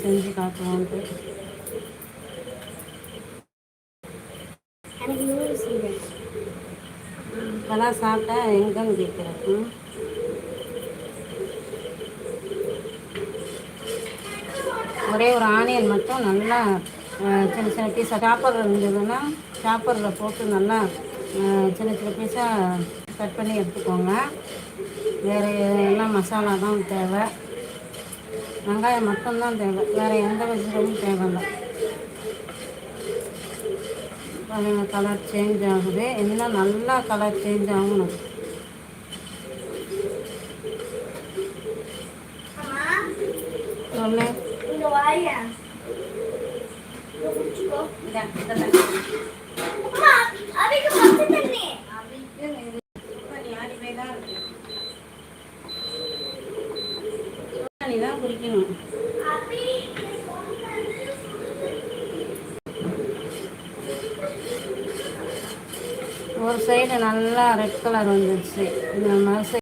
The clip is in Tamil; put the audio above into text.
செஞ்சு காட்டுவோன்ட்டு. இப்போலாம் சாப்பிட்டா எங்கன்னு கேட்குறேன். ஒரே ஒரு ஆனியன் மட்டும் நல்லா சின்ன சின்ன பீஸாக சாப்பர் இருந்ததுன்னா சாப்பரில் போட்டு நல்லா சின்ன சின்ன பீஸாக கட் பண்ணி எடுத்துக்கோங்க. வேறு எல்லாம் மசாலா தான் தேவை. வெங்காயம் மட்டும்தான் தேவை, வேறு எந்த வெஜிடபிளும் தேவையில்லை. கலர் சேஞ்ச் ஆகுது, இன்னும் நல்லா கலர் சேஞ்ச் ஆகணும். சொல்லு தான் குடிக்கணும். ஒரு சைடு நல்லா ரெட் கலர் வந்துடுச்சு, இந்த மாதிரி